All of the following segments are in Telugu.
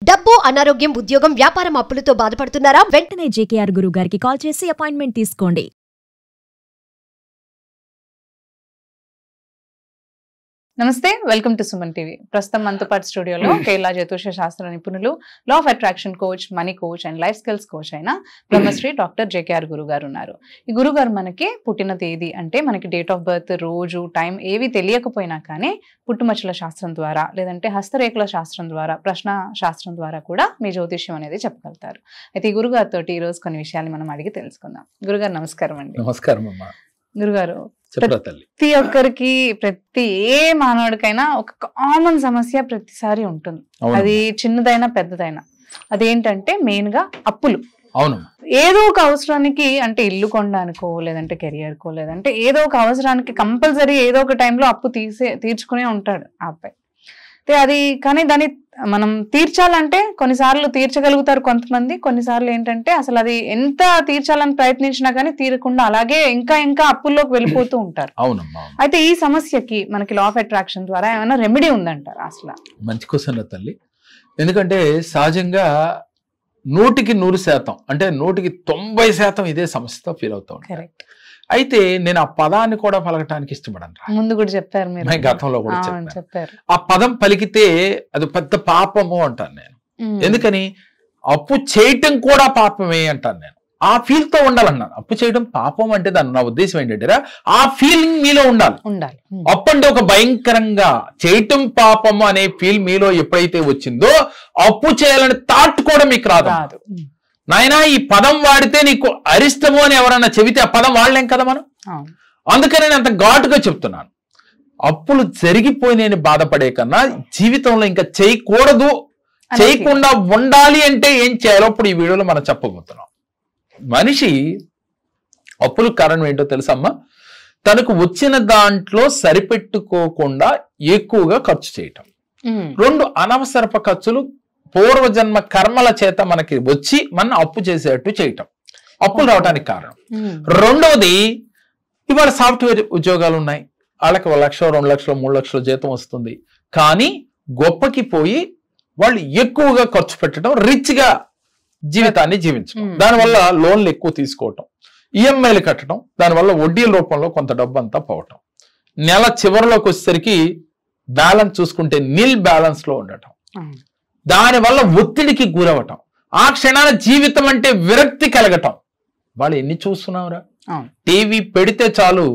డబ్బు, అనారోగ్యం, ఉద్యోగం, వ్యాపారం అప్పులతో బాధపడుతున్నారా? వెంటనే జేకేఆర్ గురువు గారికి కాల్ చేసి అపాయింట్మెంట్ తీసుకోండి. నమస్తే, వెల్కమ్ టు సుమన్ టీవీ. ప్రస్తుతం మనతో పాటు స్టూడియోలో కేరళ జ్యోతిష శాస్త్ర నిపుణులు, law of attraction coach, money coach and life skills coach అయిన బ్రహ్మశ్రీ డాక్టర్ జేకేఆర్ గురువు గారు ఉన్నారు. ఈ గురువు గారు మనకి పుట్టిన తేదీ అంటే మనకి డేట్ ఆఫ్ బర్త్, రోజు, టైం ఏవి తెలియకపోయినా కానీ పుట్టుమచ్చల శాస్త్రం ద్వారా లేదంటే హస్తరేఖల శాస్త్రం ద్వారా, ప్రశ్న శాస్త్రం ద్వారా కూడా మీ జ్యోతిష్యం అనేది చెప్పగలుగుతారు. అయితే ఈ గురుగారితో ఈ రోజు కొన్ని విషయాలు మనం అడిగి తెలుసుకుందాం. గురుగారు నమస్కారం అండి. నమస్కారం అమ్మా. గురుగారు, ప్రతి ఒక్కరికి, ప్రతి ఏ మానవుడికైనా ఒక కామన్ సమస్య ప్రతిసారి ఉంటుంది. అది చిన్నదైనా పెద్దదైనా. అదేంటంటే మెయిన్ గా అప్పులు. అవును. ఏదో ఒక అవసరానికి, అంటే ఇల్లు కొనడానికో లేదంటే కెరియర్ కో లేదంటే ఏదో ఒక అవసరానికి కంపల్సరీ ఏదో ఒక టైంలో అప్పు తీర్చుకునే ఉంటాడు ఆ అబ్బాయి. అది కానీ దాన్ని మనం తీర్చాలంటే కొన్నిసార్లు తీర్చగలుగుతారు కొంతమంది, కొన్నిసార్లు ఏంటంటే అసలు అది ఎంత తీర్చాలని ప్రయత్నించినా కానీ తీరకుండా అలాగే ఇంకా అప్పుల్లోకి వెళ్ళిపోతూ ఉంటారు. అయితే ఈ సమస్యకి మనకి లా ఆఫ్ అట్రాక్షన్ ద్వారా ఏమైనా రెమెడీ ఉందంటారు? అసలు మంచి క్వశ్చన్ తల్లి. ఎందుకంటే సహజంగా 100% అంటే 90% ఇదే సమస్యతో ఫీల్ అవుతా ఉంటారు. కరెక్ట్. అయితే నేను ఆ పదాన్ని కూడా పలకటానికి ఇష్టపడను. ముందు కూడా చెప్పారు మీరు, గతంలో కూడా చెప్పారు. ఆ పదం పలికితే అది పెద్ద పాపము అంటాను నేను. ఎందుకని? అప్పు చేయటం కూడా పాపమే అంటాను నేను. ఆ ఫీల్ తో ఉండాలన్నాను. అప్పు చేయడం పాపం అంటే దాని నా ఉద్దేశం ఏంటంటే ఆ ఫీలింగ్ మీలో ఉండాలి. అప్పు అంటే ఒక భయంకరంగా చేయటం పాపము అనే ఫీల్ మీలో ఎప్పుడైతే వచ్చిందో అప్పు చేయాలని థాట్ కూడా మీకు రాదు. నాయనా ఈ పదం వాడితే నీకు అరిష్టము అని ఎవరన్నా చెబితే ఆ పదం వాడలేం కదా మనం. అందుకని నేను అంత ఘాటుగా చెప్తున్నాను. అప్పులు జరిగిపోయి బాధపడే కన్నా జీవితంలో ఇంకా చేయకూడదు, చేయకుండా ఉండాలి అంటే ఏం చేయాలో ఇప్పుడు ఈ వీడియోలో మనం చెప్పబోతున్నాం. మనిషి అప్పులు కారణం ఏంటో తెలుసమ్మా? తనకు వచ్చిన దాంట్లో సరిపెట్టుకోకుండా ఎక్కువగా ఖర్చు చేయటం. 2 అనవసరపు ఖర్చులు పూర్వజన్మ కర్మల చేత మనకి వచ్చి మన అప్పు చేసేటట్టు చేయటం అప్పులు రావడానికి కారణం. రెండవది, ఇవాళ సాఫ్ట్వేర్ ఉద్యోగాలు ఉన్నాయి, వాళ్ళకి 1 లక్ష, 2 లక్షలు, 3 లక్షల జీతం వస్తుంది. కానీ గొప్పకి పోయి వాళ్ళు ఎక్కువగా ఖర్చు పెట్టడం, రిచ్గా జీవితాన్ని జీవించడం, దానివల్ల లోన్లు ఎక్కువ తీసుకోవటం, ఈఎంఐలు కట్టడం, దానివల్ల వడ్డీల రూపంలో కొంత డబ్బు అంతా పోవటం, నెల చివరిలోకి వచ్చేసరికి బ్యాలెన్స్ చూసుకుంటే నిల్ బ్యాలెన్స్ లో ఉండటం, దానివల్ల ఒత్తిడికి గురవటం, ఆ క్షణాన జీవితం అంటే విరక్తి కలగటం. వాళ్ళు ఎన్ని చూస్తున్నావురా? టీవీ పెడితే చాలు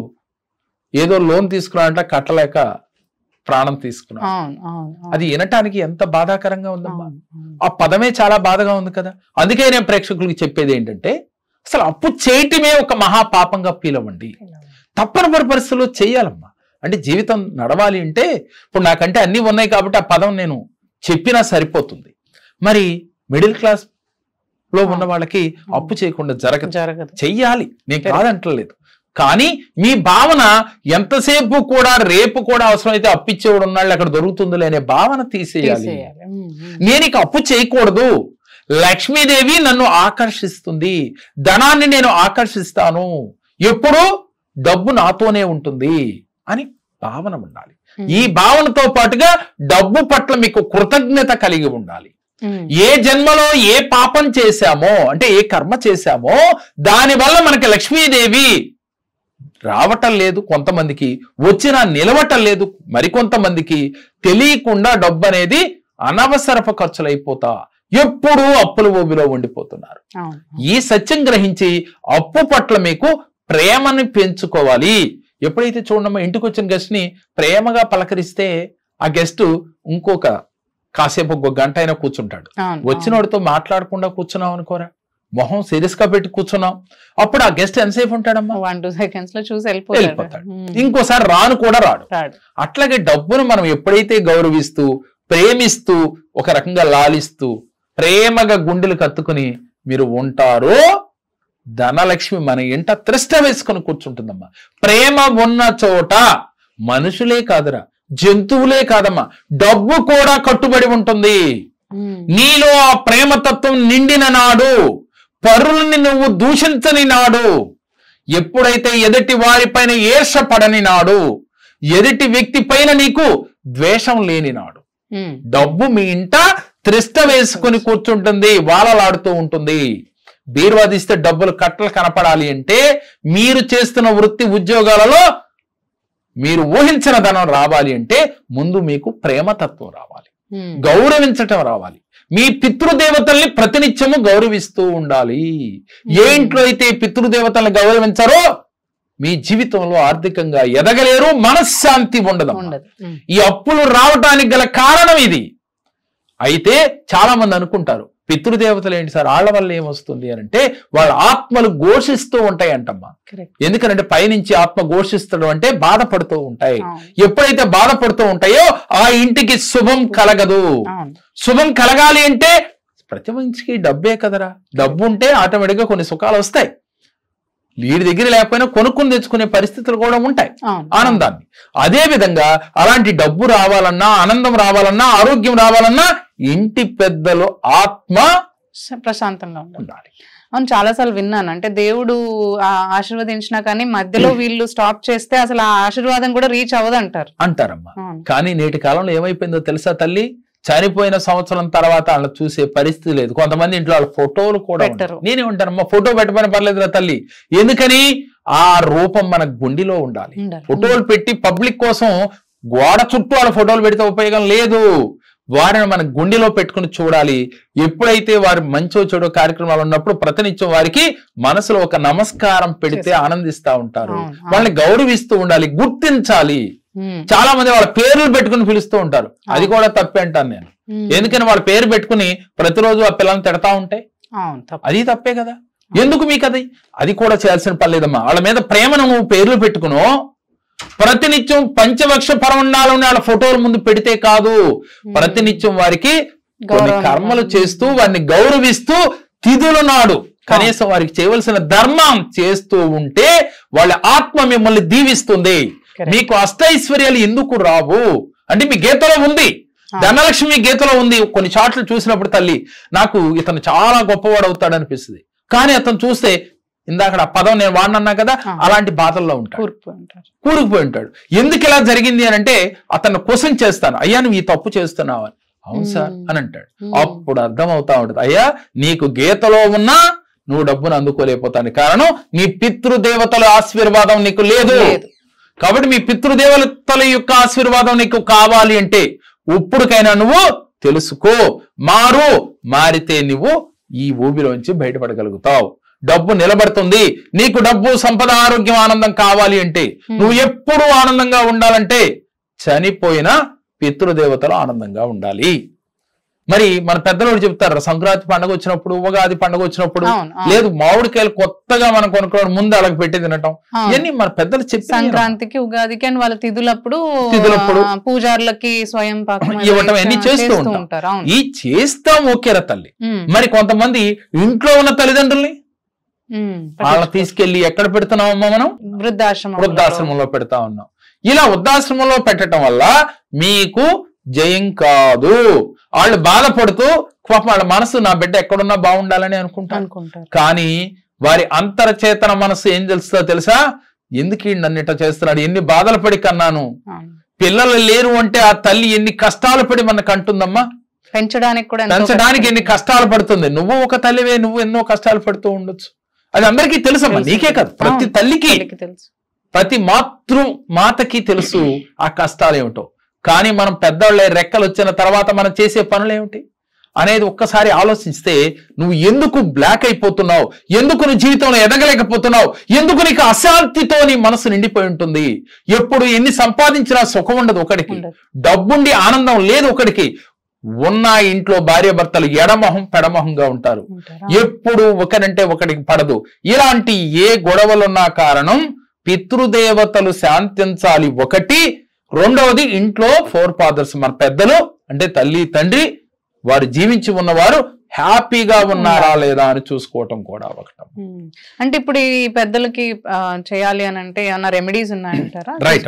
ఏదో లోన్ తీసుకున్నారంట, కట్టలేక ప్రాణం తీసుకున్నా. అది వినటానికి ఎంత బాధాకరంగా ఉందమ్మా. ఆ పదమే చాలా బాధగా ఉంది కదా. అందుకే నేను ప్రేక్షకులకి చెప్పేది ఏంటంటే అసలు అప్పు చేయటమే ఒక మహాపాపంగా ఫీల్ అవ్వండి. తప్పనిసరి పరిస్థితుల్లో చేయాలమ్మా. అంటే జీవితం నడవాలి అంటే ఇప్పుడు నాకంటే అన్ని ఉన్నాయి కాబట్టి ఆ పదం నేను చెప్పినా సరిపోతుంది. మరి మిడిల్ క్లాస్ లో ఉన్న వాళ్ళకి అప్పు చేయకుండా జరగదు. చెయ్యాలి, నేను కాదంటలేదు. కానీ మీ భావన ఎంతసేపు కూడా రేపు కూడా అవసరమైతే అప్పిచ్చేవాడు ఉన్నాళ్ళు అక్కడ దొరుకుతుందిలే అనే భావన తీసేయాలి. నేను ఇక అప్పు చేయకూడదు, లక్ష్మీదేవి నన్ను ఆకర్షిస్తుంది, ధనాన్ని నేను ఆకర్షిస్తాను, ఎప్పుడూ డబ్బు నాతోనే ఉంటుంది అని భావన ఉండాలి. ఈ భావనతో పాటుగా డబ్బు పట్ల మీకు కృతజ్ఞత కలిగి ఉండాలి. ఏ జన్మలో ఏ పాపం చేశామో అంటే ఏ కర్మ చేశామో దానివల్ల మనకి లక్ష్మీదేవి రావటం లేదు, కొంతమందికి వచ్చినా నిలవటం లేదు, మరికొంతమందికి తెలియకుండా డబ్బు అనేది అనవసరపు ఖర్చులైపోతా ఎప్పుడూ అప్పుల ఊబిలో ఉండిపోతున్నారు. ఈ సత్యం గ్రహించి అప్పు పట్ల మీకు ప్రేమని పెంచుకోవాలి. ఎప్పుడైతే చూడమ్మా ఇంటికి వచ్చిన గెస్ట్ ని ప్రేమగా పలకరిస్తే ఆ గెస్ట్ ఇంకొక కాసేపు 1 గంట అయినా కూర్చుంటాడు. వచ్చినోడితో మాట్లాడకుండా కూర్చున్నాం అనుకోరా, మొహం సీరియస్ గా పెట్టి కూర్చున్నాం, అప్పుడు ఆ గెస్ట్ ఎంతసేపు ఉంటాడమ్మా? 1-2 సెకండ్స్ లో చూసి వెళ్ళిపోతాడు. ఇంకోసారి రాను కూడా రాడు. అట్లాగే డబ్బును మనం ఎప్పుడైతే గౌరవిస్తూ, ప్రేమిస్తూ, ఒక రకంగా లాలిస్తూ, ప్రేమగా గుండెలు కత్తుకుని మీరు ఉంటారో ధనలక్ష్మి మన ఇంట త్రిష్ట వేసుకొని కూర్చుంటుందమ్మా. ప్రేమ ఉన్న చోట మనుషులే కాదురా, జంతువులే కాదమ్మా, డబ్బు కూడా కట్టుబడి ఉంటుంది. నీలో ఆ ప్రేమతత్వం నిండిన నాడు, పరులని నువ్వు దూషించని నాడు, ఎప్పుడైతే ఎదుటి వారిపైన ఈర్షపడని నాడు, ఎదుటి వ్యక్తి పైన నీకు ద్వేషం లేని నాడు, డబ్బు మీ ఇంట త్రిష్ట వేసుకుని కూర్చుంటుంది, వాలలాడుతూ ఉంటుంది. బీరువా తీస్తే డబ్బులు కట్టలు కనపడాలి అంటే మీరు చేస్తున్న వృత్తి ఉద్యోగాలలో మీరు ఊహించిన ధనం రావాలి అంటే ముందు మీకు ప్రేమతత్వం రావాలి, గౌరవించటం రావాలి. మీ పితృదేవతల్ని ప్రతినిత్యము గౌరవిస్తూ ఉండాలి. ఏ ఇంట్లో అయితే పితృదేవతల్ని గౌరవించారో మీ జీవితంలో ఆర్థికంగా ఎదగలేరు, మనశ్శాంతి ఉండదు. ఈ అప్పులు రావటానికి గల కారణం ఇది. అయితే చాలా మంది అనుకుంటారు పితృదేవతలు ఏంటి సార్, వాళ్ళ వల్ల ఏమొస్తుంది అని అంటే వాళ్ళ ఆత్మలు ఘోషిస్తూ ఉంటాయి అంటమ్మా. ఎందుకంటే పైనుంచి ఆత్మ ఘోషిస్తడం అంటే బాధపడుతూ ఉంటాయి. ఎప్పుడైతే బాధపడుతూ ఉంటాయో ఆ ఇంటికి శుభం కలగదు. శుభం కలగాలి అంటే ప్రతి మనిషికి డబ్బే కదరా, డబ్బు ఉంటే ఆటోమేటిక్గా కొన్ని సుఖాలు వస్తాయి. వీడి దగ్గర లేకపోయినా కొనుక్కుని తెచ్చుకునే పరిస్థితులు కూడా ఉంటాయి ఆనందాన్ని. అదే విధంగా అలాంటి డబ్బు రావాలన్నా, ఆనందం రావాలన్నా, ఆరోగ్యం రావాలన్నా ఇంటి పెద్దలు ఆత్మ ప్రశాంతంగా ఉండాలి. అవును, చాలాసార్లు విన్నాను. అంటే దేవుడు ఆశీర్వదించినా కానీ మధ్యలో వీళ్ళు స్టాప్ చేస్తే అసలు ఆ ఆశీర్వాదం కూడా రీచ్ అవ్వదు అంటారమ్మా. కానీ నేటి కాలంలో ఏమైపోయిందో తెలుసా తల్లి, చనిపోయిన సంవత్సరం తర్వాత వాళ్ళ చూసే పరిస్థితి లేదు. కొంతమంది ఇంట్లో వాళ్ళ ఫోటోలు కూడా పెట్టరు. నేనే ఉంటానమ్మా, ఫోటో పెట్టమని పర్లేదురా తల్లి. ఎందుకని ఆ రూపం మన గుండెలో ఉండాలి. ఫోటోలు పెట్టి పబ్లిక్ కోసం గోడ చుట్టూ వాళ్ళ ఫోటోలు పెడితే ఉపయోగం లేదు. వారిని మన గుండెలో పెట్టుకుని చూడాలి. ఎప్పుడైతే వారి మంచో చెడో కార్యక్రమాలు ఉన్నప్పుడు ప్రతినిత్యం వారికి మనసులో ఒక నమస్కారం పెడితే ఆనందిస్తూ ఉంటారు. వాళ్ళని గౌరవిస్తూ ఉండాలి, గుర్తించాలి. చాలా మంది వాళ్ళ పేర్లు పెట్టుకుని పిలుస్తూ ఉంటారు, అది కూడా తప్పే అంటాను నేను. ఎందుకని వాళ్ళ పేరు పెట్టుకుని ప్రతిరోజు ఆ పిల్లల్ని తిడతా ఉంటే అది తప్పే కదా. ఎందుకు మీకు అది కూడా చేయాల్సిన పని లేదమ్మా. వాళ్ళ మీద ప్రేమను నువ్వు పేర్లు పెట్టుకును ప్రతినిత్యం పంచవక్ష పరమండాలని వాళ్ళ ఫోటోల ముందు పెడితే కాదు, ప్రతినిత్యం వారికి కొన్ని కర్మలు చేస్తూ వారిని గౌరవిస్తూ తిథుల నాడు కనీసం వారికి చేయవలసిన ధర్మం చేస్తూ ఉంటే వాళ్ళ ఆత్మ మిమ్మల్ని దీవిస్తుంది. మీకు అష్టైశ్వర్యాలు ఎందుకు రావు అంటే మీ గీతలో ఉంది, ధనలక్ష్మి గీతలో ఉంది. కొన్ని చాట్లు చూసినప్పుడు తల్లి నాకు ఇతను చాలా గొప్పవాడు అవుతాడు అనిపిస్తుంది. కానీ అతను చూస్తే ఇందాక ఆ పదం నేను వాడినన్నా కదా, అలాంటి బాధల్లో ఉంటాడు, కూరుకుపోయి ఉంటాడు. ఎందుకు ఇలా జరిగింది అని అంటే అతను క్వశ్చన్ చేస్తాను, అయ్యా నువ్వు ఈ తప్పు చేస్తున్నావు అని. అవును సార్ అని అంటాడు. అప్పుడు అర్థం అవుతా ఉంటుంది, అయ్యా నీకు గీతలో ఉన్నా నువ్వు డబ్బును అందుకోలేకపోతాను, కారణం నీ పితృదేవతల ఆశీర్వాదం నీకు లేదు. కాబట్టి మీ పితృదేవతల యొక్క ఆశీర్వాదం నీకు కావాలి అంటే ఇప్పుడుకైనా నువ్వు తెలుసుకో, మారితే నువ్వు ఈ ఊబిలోంచి బయటపడగలుగుతావు. డబ్బు నిలబడుతుంది. నీకు డబ్బు, సంపద, ఆరోగ్యం, ఆనందం కావాలి అంటే నువ్వు ఎప్పుడు ఆనందంగా ఉండాలంటే చనిపోయిన పితృదేవతలు ఆనందంగా ఉండాలి. మరి మన పెద్దలు చెప్తారు, సంక్రాంతి పండుగ వచ్చినప్పుడు, ఉగాది పండుగ వచ్చినప్పుడు లేదు మామిడికాయలు కొత్తగా మనం కొనుక్కోవడం ముందు అలాగ పెట్టి తినటం, ఇవన్నీ మన పెద్దలు చెప్పి సంక్రాంతికి, ఉగాదికి అని వాళ్ళ తిథులప్పుడు పూజారులకి స్వయం పాకం ఇవ్వటం అన్ని చేస్తూ ఉంటారు. ఈ చేస్తాం ఓకేరా తల్లి. మరి కొంతమంది ఇంట్లో ఉన్న తల్లిదండ్రుల్ని వాళ్ళ తీసుకెళ్లి ఎక్కడ పెడుతున్నామమ్మా మనం? వృద్ధాశ్రమంలో పెడతా ఉన్నాం. ఇలా వృద్ధాశ్రమంలో పెట్టడం వల్ల మీకు జయం కాదు. వాళ్ళు బాధపడుతూ వాళ్ళ మనసు నా బిడ్డ ఎక్కడున్నా బాగుండాలని అనుకుంటారు. కానీ వారి అంతర్చేతన మనసు ఏం తెలుస్తుందో తెలుసా? ఎందుకు నన్ను ఇట్లా చేస్తున్నాడు, ఎన్ని బాధలు పడి కన్నాను, పిల్లలు లేరు అంటే ఆ తల్లి ఎన్ని కష్టాలు పడి మనకు అంటుందమ్మా. పెంచడానికి ఎన్ని కష్టాలు పడుతుంది. నువ్వు ఒక తల్లివే, నువ్వు ఎన్నో కష్టాలు పడుతూ ఉండొచ్చు. అది అందరికీ తెలుసమ్మా, నీకే కాదు ప్రతి తల్లికి తెలుసు, ప్రతి మాతకి తెలుసు ఆ కష్టాలు ఏమిటో. కానీ మనం పెద్దవాళ్ళే రెక్కలు వచ్చిన తర్వాత మనం చేసే పనులు ఏమిటి అనేది ఒక్కసారి ఆలోచిస్తే నువ్వు ఎందుకు బ్లాక్ అయిపోతున్నావు, ఎందుకు నువ్వు జీవితంలో ఎదగలేకపోతున్నావు, ఎందుకు నీకు అశాంతితో నీ మనసు నిండిపోయి ఉంటుంది. ఎప్పుడు ఎన్ని సంపాదించినా సుఖం ఉండదు ఒకడికి, డబ్బుండి ఆనందం లేదు ఒకడికి. ఉన్న ఇంట్లో భార్య భర్తలు ఎడమొహం పెడమొహంగా ఉంటారు, ఎప్పుడు ఒకరంటే ఒకడికి పడదు. ఇలాంటి ఏ గొడవలున్నా కారణం పితృదేవతలు శాంతించాలి ఒకటి. రెండవది ఇంట్లో ఫోర్ ఫాదర్స్, మన పెద్దలు అంటే తల్లి తండ్రి వారు జీవించి ఉన్నవారు హ్యాపీగా ఉన్నారా లేదా అని చూసుకోవటం కూడా ఒకటి. అంటే ఇప్పుడు ఈ పెద్దలకి చేయాలి అని అంటే ఏమన్నా రెమెడీస్ ఉన్నాయంటారా? రైట్.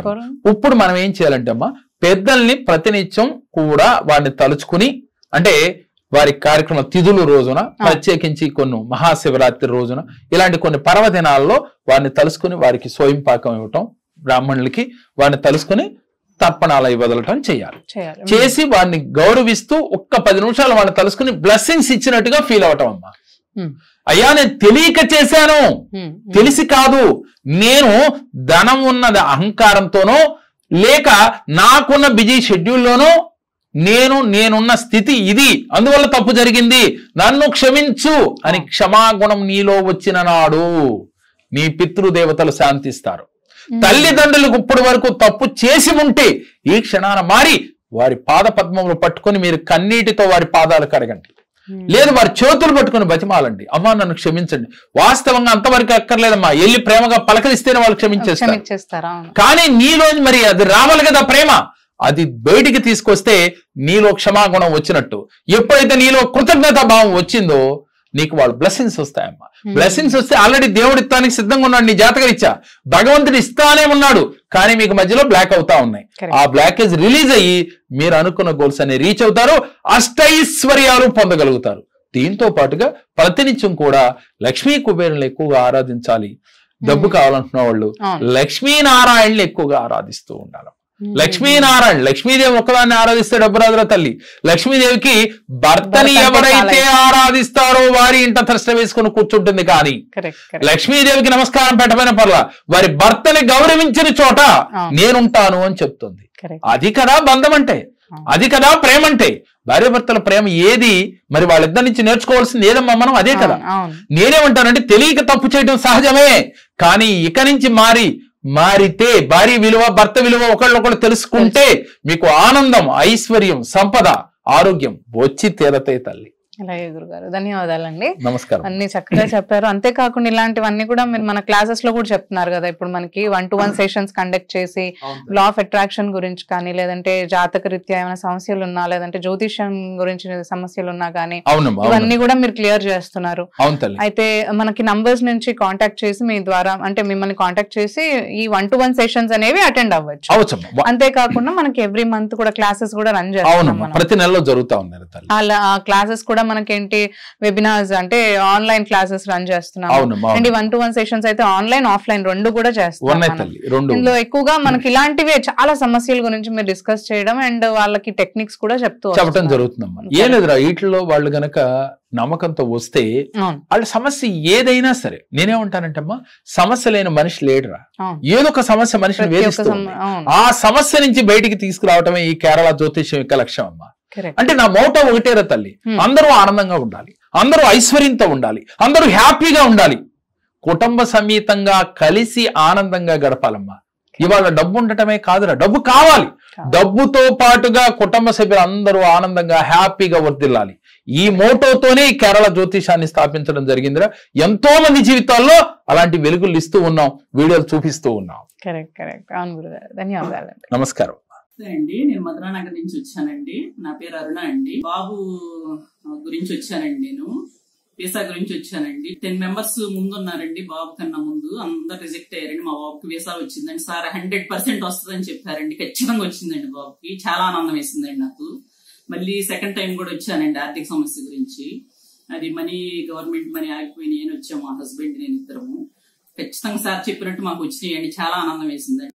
ఇప్పుడు మనం ఏం చేయాలంటే అమ్మా, పెద్దల్ని ప్రతినిత్యం కూడా వారిని తలుచుకుని, అంటే వారి కార్యక్రమ తిథులు రోజున, ప్రత్యేకించి కొన్ని మహాశివరాత్రి రోజున, ఇలాంటి కొన్ని పర్వదినాల్లో వారిని తలుసుకుని వారికి స్వయం పాకం ఇవ్వటం, బ్రాహ్మణులకి వారిని తలుసుకుని తర్పణాలు అవి వదలటం చేయాలి. చేయాలి. చేసి వాడిని గౌరవిస్తూ ఒక్క 10 నిమిషాలు వాడిని తలుసుకుని బ్లెస్సింగ్స్ ఇచ్చినట్టుగా ఫీల్ అవటం అమ్మా. అయ్యా నేను తెలియక చేశాను, తెలిసి కాదు, నేను ధనం ఉన్నది అహంకారంతోనో లేక నాకున్న బిజీ షెడ్యూల్లోనో నేనున్న స్థితి ఇది, అందువల్ల తప్పు జరిగింది, నన్ను క్షమించు అని క్షమాగుణం నీలో వచ్చిన నాడు నీ పితృదేవతలు శాంతిస్తారు. తల్లిదండ్రులకు ఇప్పటి వరకు తప్పు చేసి ఉంటే ఈ క్షణాన మారి వారి పాద పద్మములు పట్టుకొని మీరు కన్నీటితో వారి పాదాలు కడగండి, లేదు వారి చేతులు పట్టుకుని బతిమాలండి, అమ్మా నన్ను క్షమించండి. వాస్తవంగా అంతవరకు అక్కర్లేదమ్మా, వెళ్ళి ప్రేమగా పలకరిస్తేనే వాళ్ళు క్షమించేస్తారు. కానీ నీలో మరి అది రావాలి కదా ప్రేమ, అది బయటికి తీసుకొస్తే నీలో క్షమాగుణం వచ్చినట్టు. ఎప్పుడైతే నీలో కృతజ్ఞతా భావం వచ్చిందో నీకు వాళ్ళు బ్లెస్సింగ్స్ వస్తాయమ్మా. బ్లెస్సింగ్స్ వస్తే ఆల్రెడీ దేవుడు ఇస్తానికి సిద్ధంగా ఉన్నాడు, నీ జాతకరీత్యా భగవంతుడు ఇస్తానే ఉన్నాడు, కానీ మీకు మధ్యలో బ్లాక్ అవుతా ఉన్నాయి. ఆ బ్లాకేజ్ రిలీజ్ అయ్యి మీరు అనుకున్న గోల్స్ అన్ని రీచ్ అవుతారు, అష్టైశ్వర్యాలు పొందగలుగుతారు. దీంతో పాటుగా ప్రతినిత్యం కూడా లక్ష్మీ కుబేరులను ఎక్కువగా ఆరాధించాలి. డబ్బు కావాలంటున్న వాళ్ళు లక్ష్మీనారాయణని ఎక్కువగా ఆరాధిస్తూ ఉండాలి. లక్ష్మీనారాయణ, లక్ష్మీదేవి ఒక్కదాన్ని ఆరాధిస్తే డబ్బు రాదురా తల్లి. లక్ష్మీదేవికి భర్తని ఎవరైతే ఆరాధిస్తారో వారి ఇంట థ్రస్ట వేసుకుని కూర్చుంటుంది. కానీ లక్ష్మీదేవికి నమస్కారం పెట్టమైన పర్లా, వారి భర్తని గౌరవించిన చోట నేనుంటాను అని చెప్తుంది. అది కదా బంధం అంటే, అది కదా ప్రేమ అంటే. భార్య భర్తల ప్రేమ ఏది మరి వాళ్ళిద్దరి నుంచి నేర్చుకోవాల్సింది ఏదమ్మా మనం, అదే కదా. నేనేమంటానంటే తెలియక తప్పు చేయడం సహజమే, కానీ ఇక నుంచి మారితే భార్య విలువ భర్త విలువ ఒకళ్ళొకళ్ళు తెలుసుకుంటే మీకు ఆనందం, ఐశ్వర్యం, సంపద, ఆరోగ్యం వచ్చి తీరతాయి తల్లి. అలాగే గురుగారు, ధన్యవాదాలండి. నమస్కారం. అన్ని చక్కగా చెప్పారు. అంతేకాకుండా ఇలాంటివన్నీ కూడా మీరు మన క్లాసెస్ లో కూడా చెప్తున్నారు కదా. ఇప్పుడు మనకి 1-to-1 సెషన్స్ కండక్ట్ చేసి లా ఆఫ్ అట్రాక్షన్ గురించి కానీ, లేదంటే జాతక రీత్యా ఏమైనా సమస్యలు ఉన్నా, లేదంటే జ్యోతిష్యం గురించి సమస్యలు ఉన్నా కానీ ఇవన్నీ కూడా మీరు క్లియర్ చేస్తున్నారు. అయితే మనకి నంబర్స్ నుంచి కాంటాక్ట్ చేసి మీ ద్వారా అంటే మిమ్మల్ని కాంటాక్ట్ చేసి ఈ 1-to-1 సెషన్స్ అనేవి అటెండ్ అవ్వచ్చు. అంతేకాకుండా మనకి ఎవ్రీ మంత్ కూడా క్లాసెస్ కూడా రన్ చేస్తాం, ప్రతి నెలలో జరుగుతా ఉన్నాయి. అలా క్లాసెస్ కూడా మనకేంటి వెబినార్స్ అంటే ఆన్లైన్ క్లాసెస్ రన్ చేస్తున్నాం. అండ్ 1-to-1 సెషన్స్ అయితే ఆన్లైన్ ఆఫ్లైన్ రెండు కూడా చేస్తున్నాం. ఇందులో ఎక్కువగా మనకి ఇలాంటివే చాలా సమస్యల గురించి మీరు డిస్కస్ చేయడం అండ్ వాళ్ళకి టెక్నిక్స్ కూడా చెప్పడం జరుగుతుందమ్మా. ఏం లేదురా, వీటిలో వాళ్ళు గనక నమ్మకంతో వస్తే వాళ్ళ సమస్య ఏదైనా సరే, నేనేమంటానంటమ్మా, సమస్య లేని మనిషి లేడురా. ఏదో ఒక సమస్య మనిషిని వేధిస్తుంది, ఆ సమస్య నుంచి బయటికి తీసుకురావటమే ఈ కేరళ జ్యోతిష్యం యొక్క లక్ష్యం అమ్మా. అంటే నా మోటో ఒకటేరా తల్లి, అందరూ ఆనందంగా ఉండాలి, అందరూ ఐశ్వర్యంతో ఉండాలి, అందరూ హ్యాపీగా ఉండాలి, కుటుంబ సమేతంగా కలిసి ఆనందంగా గడపాలమ్మా. ఇవాళ డబ్బు ఉండటమే కాదురా, డబ్బు కావాలి, డబ్బుతో పాటుగా కుటుంబ సభ్యులు అందరూ ఆనందంగా హ్యాపీగా వర్ధిల్లాలి. ఈ మోటోతోనే కేరళ జ్యోతిషాన్ని స్థాపించడం జరిగిందిరా. ఎంతో మంది జీవితాల్లో అలాంటి వెలుగులు ఇస్తూ ఉన్నాం, వీడియోలు చూపిస్తూ ఉన్నాం. ధన్యవాదాలు. నమస్కారం అండి. నేను మధురానగర్ నుంచి వచ్చానండి. నా పేరు అరుణ అండి. బాబు గురించి వచ్చానండి, నేను వీసా గురించి వచ్చానండి. 10 మెంబర్స్ ముందు ఉన్నారండి, బాబు కన్నా ముందు అందరు రిజెక్ట్ అయ్యారండి. మా బాబుకి వీసా వచ్చిందండి. సార్ 100% వస్తుందని చెప్పారండి, ఖచ్చితంగా వచ్చిందండి. బాబుకి చాలా ఆనందం వేసిందండి నాకు. మళ్ళీ సెకండ్ టైం కూడా వచ్చానండి ఆర్థిక సమస్య గురించి. అది మనీ, గవర్నమెంట్ మనీ ఆగిపోయినాయి అని వచ్చాము మా హస్బెండ్ నేను ఇద్దరము. ఖచ్చితంగా సార్ చెప్పినట్టు మాకు వచ్చినాయండి, చాలా ఆనందం వేసిందండి.